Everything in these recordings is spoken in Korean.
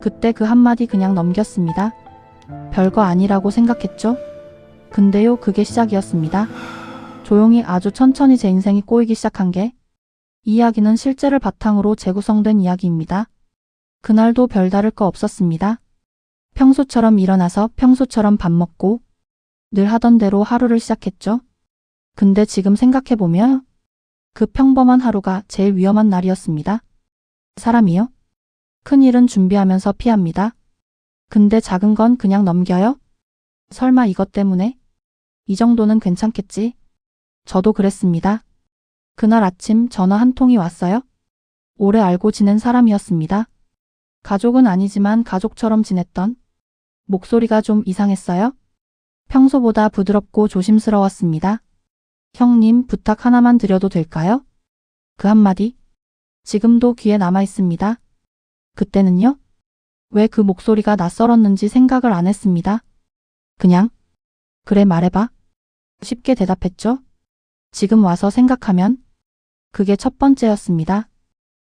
그때 그 한마디 그냥 넘겼습니다. 별거 아니라고 생각했죠? 근데요, 그게 시작이었습니다. 조용히 아주 천천히 제 인생이 꼬이기 시작한 게, 이 이야기는 실제를 바탕으로 재구성된 이야기입니다. 그날도 별다를 거 없었습니다. 평소처럼 일어나서 평소처럼 밥 먹고 늘 하던 대로 하루를 시작했죠. 근데 지금 생각해보면 그 평범한 하루가 제일 위험한 날이었습니다. 사람이요? 큰 일은 준비하면서 피합니다. 근데 작은 건 그냥 넘겨요? 설마 이것 때문에? 이 정도는 괜찮겠지? 저도 그랬습니다. 그날 아침 전화 한 통이 왔어요. 오래 알고 지낸 사람이었습니다. 가족은 아니지만 가족처럼 지냈던. 목소리가 좀 이상했어요. 평소보다 부드럽고 조심스러웠습니다. 형님, 부탁 하나만 드려도 될까요? 그 한마디. 지금도 귀에 남아 있습니다. 그때는요? 왜 그 목소리가 낯설었는지 생각을 안 했습니다. 그냥, 그래 말해봐. 쉽게 대답했죠. 지금 와서 생각하면 그게 첫 번째였습니다.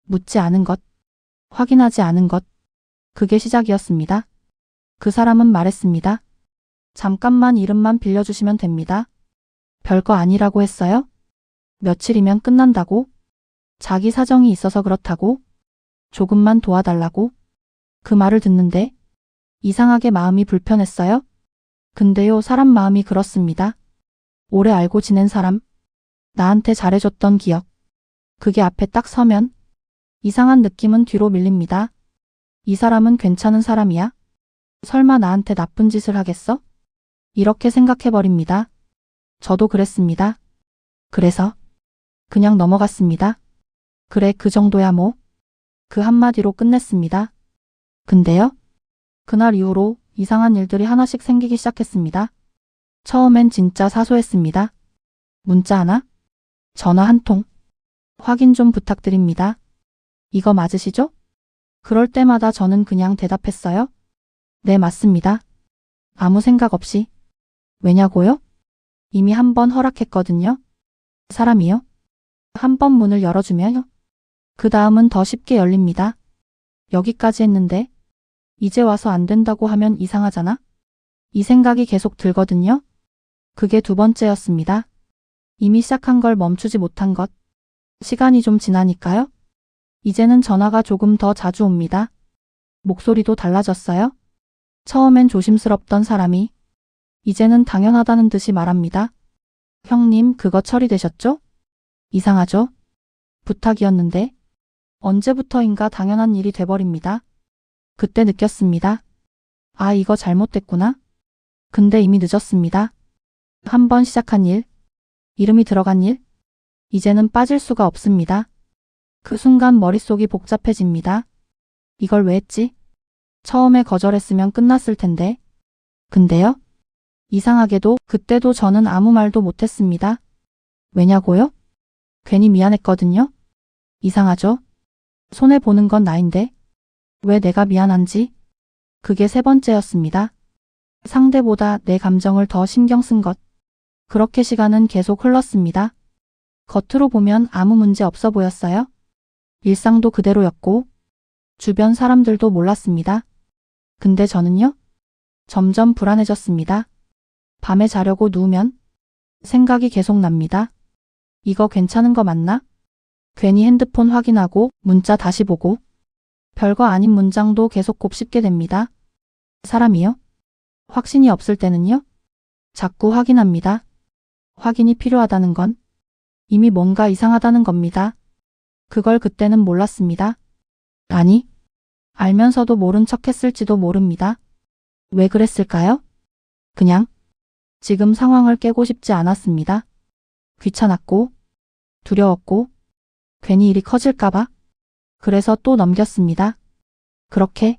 묻지 않은 것, 확인하지 않은 것, 그게 시작이었습니다. 그 사람은 말했습니다. 잠깐만 이름만 빌려주시면 됩니다. 별거 아니라고 했어요? 며칠이면 끝난다고? 자기 사정이 있어서 그렇다고? 조금만 도와달라고? 그 말을 듣는데 이상하게 마음이 불편했어요. 근데요, 사람 마음이 그렇습니다. 오래 알고 지낸 사람, 나한테 잘해줬던 기억, 그게 앞에 딱 서면 이상한 느낌은 뒤로 밀립니다. 이 사람은 괜찮은 사람이야? 설마 나한테 나쁜 짓을 하겠어? 이렇게 생각해버립니다. 저도 그랬습니다. 그래서 그냥 넘어갔습니다. 그래, 그 정도야 뭐. 그 한마디로 끝냈습니다. 근데요, 그날 이후로 이상한 일들이 하나씩 생기기 시작했습니다. 처음엔 진짜 사소했습니다. 문자 하나? 전화 한 통? 확인 좀 부탁드립니다. 이거 맞으시죠? 그럴 때마다 저는 그냥 대답했어요. 네, 맞습니다. 아무 생각 없이. 왜냐고요? 이미 한 번 허락했거든요. 사람이요? 한 번 문을 열어주면요. 그 다음은 더 쉽게 열립니다. 여기까지 했는데 이제 와서 안 된다고 하면 이상하잖아? 이 생각이 계속 들거든요. 그게 두 번째였습니다. 이미 시작한 걸 멈추지 못한 것. 시간이 좀 지나니까요. 이제는 전화가 조금 더 자주 옵니다. 목소리도 달라졌어요. 처음엔 조심스럽던 사람이 이제는 당연하다는 듯이 말합니다. 형님, 그거 처리되셨죠? 이상하죠? 부탁이었는데 언제부터인가 당연한 일이 돼버립니다. 그때 느꼈습니다. 아, 이거 잘못됐구나. 근데 이미 늦었습니다. 한 번 시작한 일, 이름이 들어간 일, 이제는 빠질 수가 없습니다. 그 순간 머릿속이 복잡해집니다. 이걸 왜 했지? 처음에 거절했으면 끝났을 텐데. 근데요? 이상하게도 그때도 저는 아무 말도 못했습니다. 왜냐고요? 괜히 미안했거든요. 이상하죠? 손해보는 건 나인데 왜 내가 미안한지? 그게 세 번째였습니다. 상대보다 내 감정을 더 신경 쓴 것. 그렇게 시간은 계속 흘렀습니다. 겉으로 보면 아무 문제 없어 보였어요. 일상도 그대로였고 주변 사람들도 몰랐습니다. 근데 저는요? 점점 불안해졌습니다. 밤에 자려고 누우면 생각이 계속 납니다. 이거 괜찮은 거 맞나? 괜히 핸드폰 확인하고 문자 다시 보고 별거 아닌 문장도 계속 곱씹게 됩니다. 사람이요? 확신이 없을 때는요? 자꾸 확인합니다. 확인이 필요하다는 건 이미 뭔가 이상하다는 겁니다. 그걸 그때는 몰랐습니다. 아니, 알면서도 모른 척 했을지도 모릅니다. 왜 그랬을까요? 그냥 지금 상황을 깨고 싶지 않았습니다. 귀찮았고, 두려웠고, 괜히 일이 커질까봐. 그래서 또 넘겼습니다. 그렇게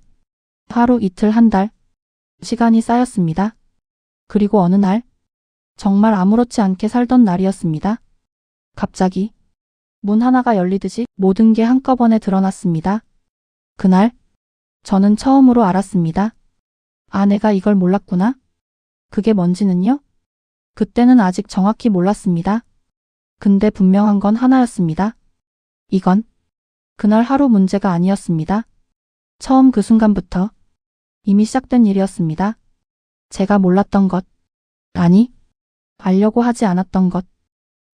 하루, 이틀, 한 달, 시간이 쌓였습니다. 그리고 어느 날, 정말 아무렇지 않게 살던 날이었습니다. 갑자기 문 하나가 열리듯이 모든 게 한꺼번에 드러났습니다. 그날, 저는 처음으로 알았습니다. 아, 내가 이걸 몰랐구나. 그게 뭔지는요? 그때는 아직 정확히 몰랐습니다. 근데 분명한 건 하나였습니다. 이건 그날 하루 문제가 아니었습니다. 처음 그 순간부터 이미 시작된 일이었습니다. 제가 몰랐던 것, 아니, 알려고 하지 않았던 것,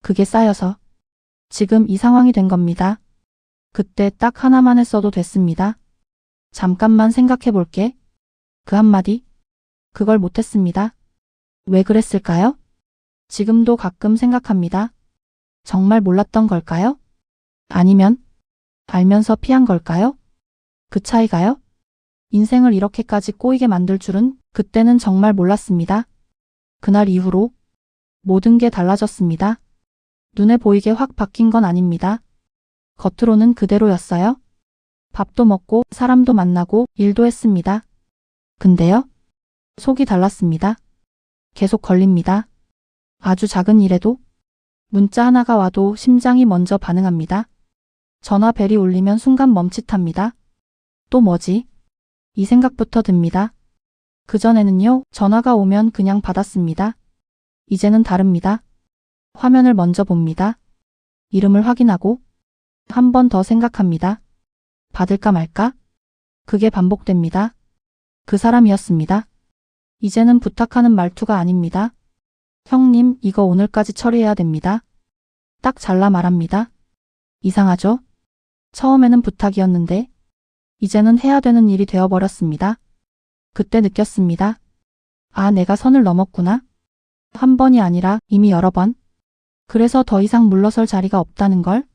그게 쌓여서 지금 이 상황이 된 겁니다. 그때 딱 하나만 했어도 됐습니다. 잠깐만 생각해 볼게. 그 한마디, 그걸 못했습니다. 왜 그랬을까요? 지금도 가끔 생각합니다. 정말 몰랐던 걸까요? 아니면 알면서 피한 걸까요? 그 차이가요? 인생을 이렇게까지 꼬이게 만들 줄은 그때는 정말 몰랐습니다. 그날 이후로 모든 게 달라졌습니다. 눈에 보이게 확 바뀐 건 아닙니다. 겉으로는 그대로였어요. 밥도 먹고 사람도 만나고 일도 했습니다. 근데요? 속이 달랐습니다. 계속 걸립니다. 아주 작은 일에도 문자 하나가 와도 심장이 먼저 반응합니다. 전화벨이 울리면 순간 멈칫합니다. 또 뭐지? 이 생각부터 듭니다. 그전에는요, 전화가 오면 그냥 받았습니다. 이제는 다릅니다. 화면을 먼저 봅니다. 이름을 확인하고 한 번 더 생각합니다. 받을까 말까? 그게 반복됩니다. 그 사람이었습니다. 이제는 부탁하는 말투가 아닙니다. 형님, 이거 오늘까지 처리해야 됩니다. 딱 잘라 말합니다. 이상하죠? 처음에는 부탁이었는데 이제는 해야 되는 일이 되어버렸습니다. 그때 느꼈습니다. 아, 내가 선을 넘었구나. 한 번이 아니라 이미 여러 번. 그래서 더 이상 물러설 자리가 없다는 걸.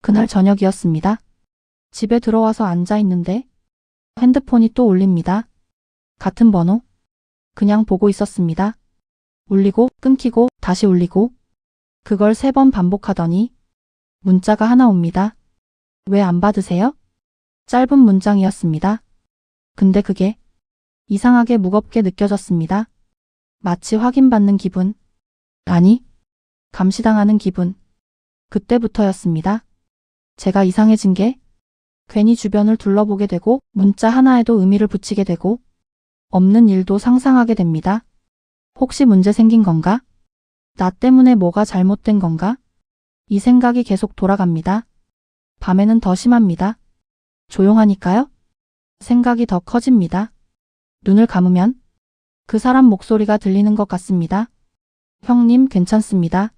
그날 저녁이었습니다. 집에 들어와서 앉아 있는데 핸드폰이 또 울립니다. 같은 번호. 그냥 보고 있었습니다. 울리고 끊기고 다시 울리고 그걸 3번 반복하더니 문자가 하나 옵니다. 왜 안 받으세요? 짧은 문장이었습니다. 근데 그게 이상하게 무겁게 느껴졌습니다. 마치 확인받는 기분. 아니, 감시당하는 기분. 그때부터였습니다. 제가 이상해진 게 괜히 주변을 둘러보게 되고 문자 하나에도 의미를 붙이게 되고 없는 일도 상상하게 됩니다. 혹시 문제 생긴 건가? 나 때문에 뭐가 잘못된 건가? 이 생각이 계속 돌아갑니다. 밤에는 더 심합니다. 조용하니까요? 생각이 더 커집니다. 눈을 감으면 그 사람 목소리가 들리는 것 같습니다. 형님, 괜찮습니다.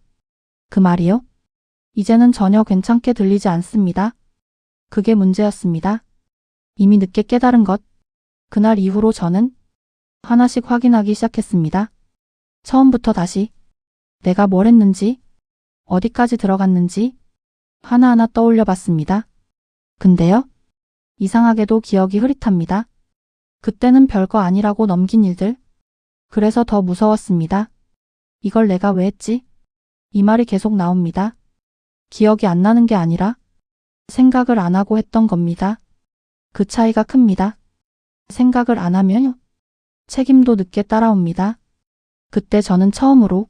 그 말이요? 이제는 전혀 괜찮게 들리지 않습니다. 그게 문제였습니다. 이미 늦게 깨달은 것. 그날 이후로 저는 하나씩 확인하기 시작했습니다. 처음부터 다시 내가 뭘 했는지, 어디까지 들어갔는지 하나하나 떠올려 봤습니다. 근데요, 이상하게도 기억이 흐릿합니다. 그때는 별거 아니라고 넘긴 일들. 그래서 더 무서웠습니다. 이걸 내가 왜 했지? 이 말이 계속 나옵니다. 기억이 안 나는 게 아니라 생각을 안 하고 했던 겁니다. 그 차이가 큽니다. 생각을 안 하면요, 책임도 늦게 따라옵니다. 그때 저는 처음으로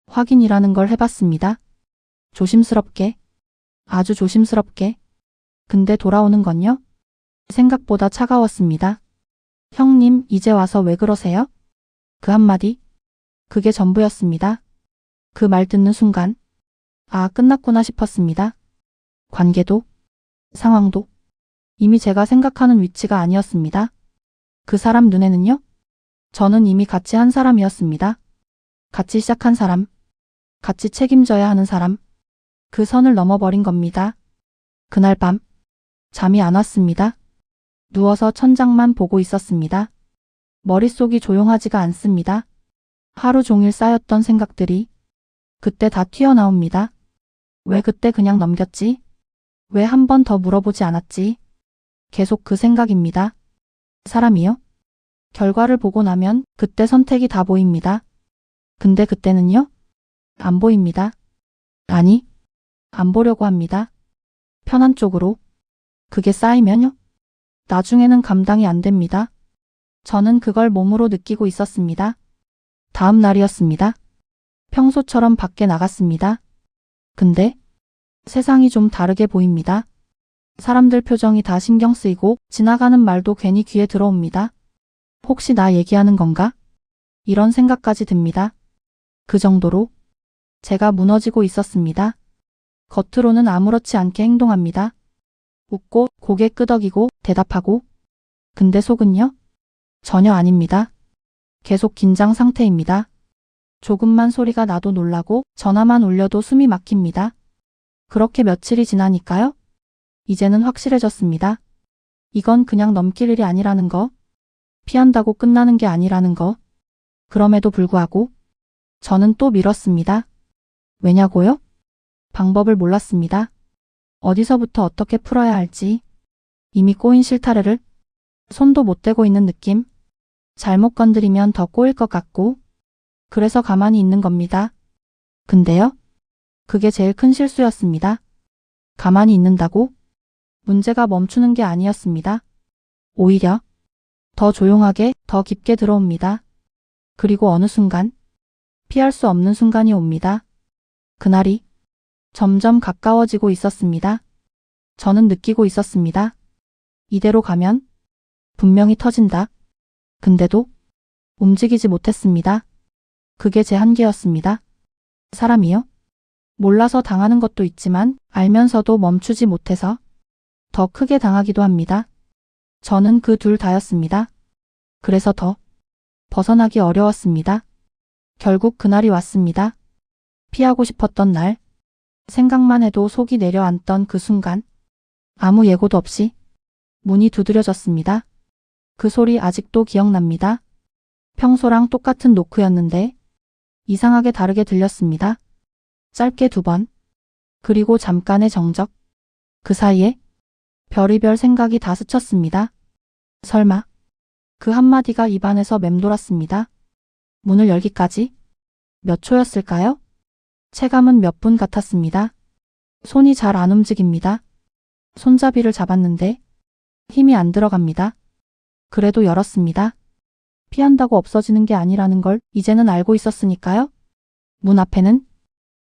확인이라는 걸 해봤습니다. 조심스럽게, 아주 조심스럽게. 근데 돌아오는 건요? 생각보다 차가웠습니다. 형님, 이제 와서 왜 그러세요? 그 한마디. 그게 전부였습니다. 그 말 듣는 순간, 아, 끝났구나 싶었습니다. 관계도, 상황도 이미 제가 생각하는 위치가 아니었습니다. 그 사람 눈에는요? 저는 이미 같이 한 사람이었습니다. 같이 시작한 사람, 같이 책임져야 하는 사람. 그 선을 넘어버린 겁니다. 그날 밤, 잠이 안 왔습니다. 누워서 천장만 보고 있었습니다. 머릿속이 조용하지가 않습니다. 하루 종일 쌓였던 생각들이 그때 다 튀어나옵니다. 왜 그때 그냥 넘겼지? 왜 한 번 더 물어보지 않았지? 계속 그 생각입니다. 사람이요? 결과를 보고 나면 그때 선택이 다 보입니다. 근데 그때는요? 안 보입니다. 아니, 안 보려고 합니다. 편한 쪽으로. 그게 쌓이면요? 나중에는 감당이 안 됩니다. 저는 그걸 몸으로 느끼고 있었습니다. 다음 날이었습니다. 평소처럼 밖에 나갔습니다. 근데 세상이 좀 다르게 보입니다. 사람들 표정이 다 신경 쓰이고 지나가는 말도 괜히 귀에 들어옵니다. 혹시 나 얘기하는 건가? 이런 생각까지 듭니다. 그 정도로 제가 무너지고 있었습니다. 겉으로는 아무렇지 않게 행동합니다. 웃고 고개 끄덕이고 대답하고 근데 속은요? 전혀 아닙니다. 계속 긴장 상태입니다. 조금만 소리가 나도 놀라고 전화만 울려도 숨이 막힙니다. 그렇게 며칠이 지나니까요. 이제는 확실해졌습니다. 이건 그냥 넘길 일이 아니라는 거. 피한다고 끝나는 게 아니라는 거. 그럼에도 불구하고 저는 또 미뤘습니다. 왜냐고요? 방법을 몰랐습니다. 어디서부터 어떻게 풀어야 할지. 이미 꼬인 실타래를 손도 못 대고 있는 느낌. 잘못 건드리면 더 꼬일 것 같고. 그래서 가만히 있는 겁니다. 근데요? 그게 제일 큰 실수였습니다. 가만히 있는다고? 문제가 멈추는 게 아니었습니다. 오히려 더 조용하게, 더 깊게 들어옵니다. 그리고 어느 순간 피할 수 없는 순간이 옵니다. 그날이 점점 가까워지고 있었습니다. 저는 느끼고 있었습니다. 이대로 가면 분명히 터진다. 근데도 움직이지 못했습니다. 그게 제 한계였습니다. 사람이요? 몰라서 당하는 것도 있지만 알면서도 멈추지 못해서 더 크게 당하기도 합니다. 저는 그 둘 다였습니다. 그래서 더 벗어나기 어려웠습니다. 결국 그날이 왔습니다. 피하고 싶었던 날, 생각만 해도 속이 내려앉던 그 순간, 아무 예고도 없이 문이 두드려졌습니다. 그 소리 아직도 기억납니다. 평소랑 똑같은 노크였는데 이상하게 다르게 들렸습니다. 짧게 2번, 그리고 잠깐의 정적. 그 사이에 별의별 생각이 다 스쳤습니다. 설마 그 한마디가 입안에서 맴돌았습니다. 문을 열기까지 몇 초였을까요? 체감은 몇 분 같았습니다. 손이 잘 안 움직입니다. 손잡이를 잡았는데 힘이 안 들어갑니다. 그래도 열었습니다. 피한다고 없어지는 게 아니라는 걸 이제는 알고 있었으니까요. 문 앞에는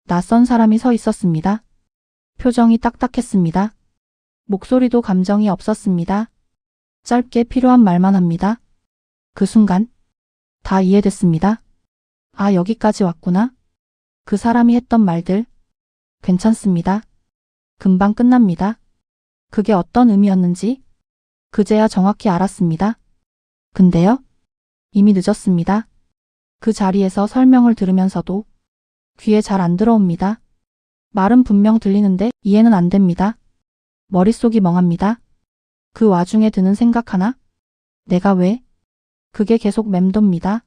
낯선 사람이 서 있었습니다. 표정이 딱딱했습니다. 목소리도 감정이 없었습니다. 짧게 필요한 말만 합니다. 그 순간 다 이해됐습니다. 아, 여기까지 왔구나. 그 사람이 했던 말들. 괜찮습니다. 금방 끝납니다. 그게 어떤 의미였는지 그제야 정확히 알았습니다. 근데요? 이미 늦었습니다. 그 자리에서 설명을 들으면서도 귀에 잘 안 들어옵니다. 말은 분명 들리는데 이해는 안 됩니다. 머릿속이 멍합니다. 그 와중에 드는 생각 하나? 내가 왜? 그게 계속 맴돕니다.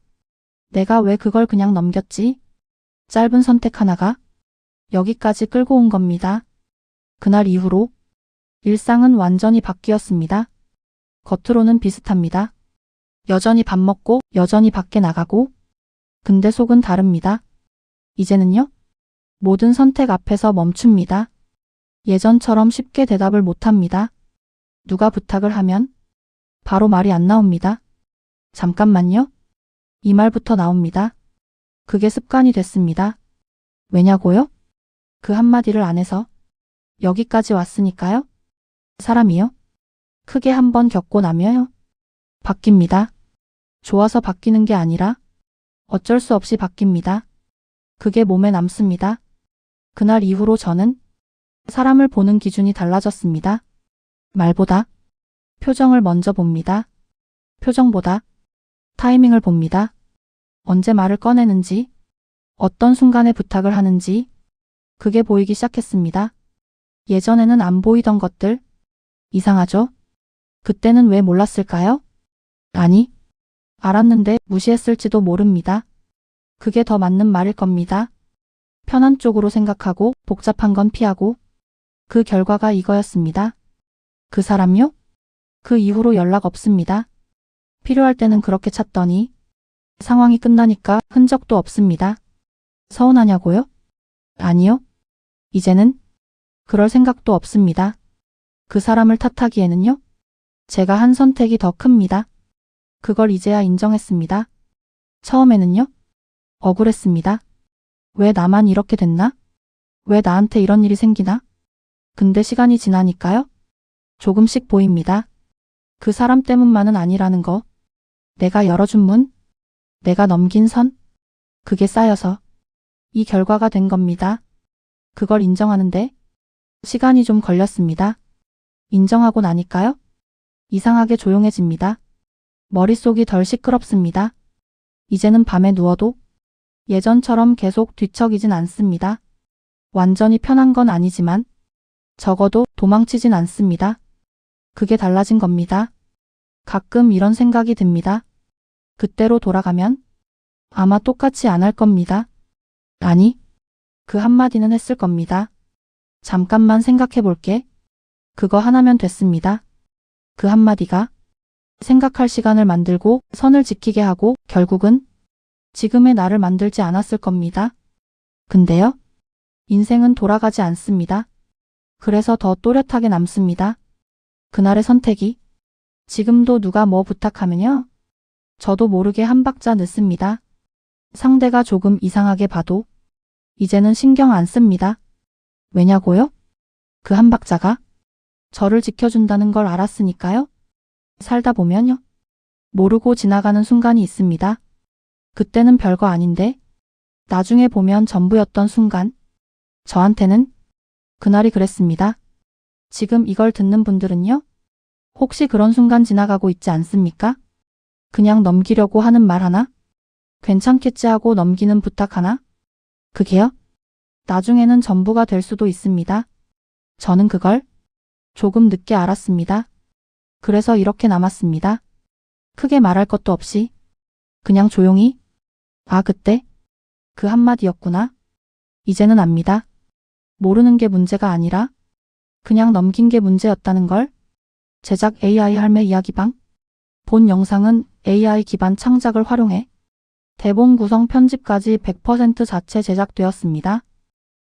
내가 왜 그걸 그냥 넘겼지? 짧은 선택 하나가 여기까지 끌고 온 겁니다. 그날 이후로 일상은 완전히 바뀌었습니다. 겉으로는 비슷합니다. 여전히 밥 먹고 여전히 밖에 나가고 근데 속은 다릅니다. 이제는요? 모든 선택 앞에서 멈춥니다. 예전처럼 쉽게 대답을 못합니다. 누가 부탁을 하면 바로 말이 안 나옵니다. 잠깐만요. 이 말부터 나옵니다. 그게 습관이 됐습니다. 왜냐고요? 그 한마디를 안 해서 여기까지 왔으니까요. 사람이요? 크게 한번 겪고 나면요. 바뀝니다. 좋아서 바뀌는 게 아니라 어쩔 수 없이 바뀝니다. 그게 몸에 남습니다. 그날 이후로 저는 사람을 보는 기준이 달라졌습니다. 말보다 표정을 먼저 봅니다. 표정보다 타이밍을 봅니다. 언제 말을 꺼내는지, 어떤 순간에 부탁을 하는지 그게 보이기 시작했습니다. 예전에는 안 보이던 것들. 이상하죠? 그때는 왜 몰랐을까요? 아니, 알았는데 무시했을지도 모릅니다. 그게 더 맞는 말일 겁니다. 편한 쪽으로 생각하고 복잡한 건 피하고 그 결과가 이거였습니다. 그 사람요? 그 이후로 연락 없습니다. 필요할 때는 그렇게 찾더니 상황이 끝나니까 흔적도 없습니다. 서운하냐고요? 아니요. 이제는 그럴 생각도 없습니다. 그 사람을 탓하기에는요. 제가 한 선택이 더 큽니다. 그걸 이제야 인정했습니다. 처음에는요. 억울했습니다. 왜 나만 이렇게 됐나? 왜 나한테 이런 일이 생기나? 근데 시간이 지나니까요. 조금씩 보입니다. 그 사람 때문만은 아니라는 거. 내가 열어준 문, 내가 넘긴 선, 그게 쌓여서 이 결과가 된 겁니다. 그걸 인정하는데 시간이 좀 걸렸습니다. 인정하고 나니까요. 이상하게 조용해집니다. 머릿속이 덜 시끄럽습니다. 이제는 밤에 누워도 예전처럼 계속 뒤척이진 않습니다. 완전히 편한 건 아니지만 적어도 도망치진 않습니다. 그게 달라진 겁니다. 가끔 이런 생각이 듭니다. 그때로 돌아가면 아마 똑같이 안 할 겁니다. 아니, 그 한마디는 했을 겁니다. 잠깐만 생각해 볼게. 그거 하나면 됐습니다. 그 한마디가 생각할 시간을 만들고 선을 지키게 하고 결국은 지금의 나를 만들지 않았을 겁니다. 근데요, 인생은 돌아가지 않습니다. 그래서 더 또렷하게 남습니다. 그날의 선택이 지금도 누가 뭐 부탁하면요, 저도 모르게 한 박자 늦습니다. 상대가 조금 이상하게 봐도 이제는 신경 안 씁니다. 왜냐고요? 그 한 박자가 저를 지켜준다는 걸 알았으니까요. 살다 보면요, 모르고 지나가는 순간이 있습니다. 그때는 별거 아닌데 나중에 보면 전부였던 순간. 저한테는 그날이 그랬습니다. 지금 이걸 듣는 분들은요, 혹시 그런 순간 지나가고 있지 않습니까? 그냥 넘기려고 하는 말 하나? 괜찮겠지 하고 넘기는 부탁 하나? 그게요, 나중에는 전부가 될 수도 있습니다. 저는 그걸 조금 늦게 알았습니다. 그래서 이렇게 남았습니다. 크게 말할 것도 없이 그냥 조용히. 아, 그때 그 한마디였구나. 이제는 압니다. 모르는 게 문제가 아니라 그냥 넘긴 게 문제였다는 걸. 제작 AI 할매 이야기방. 본 영상은 AI 기반 창작을 활용해 대본 구성 편집까지 100% 자체 제작되었습니다.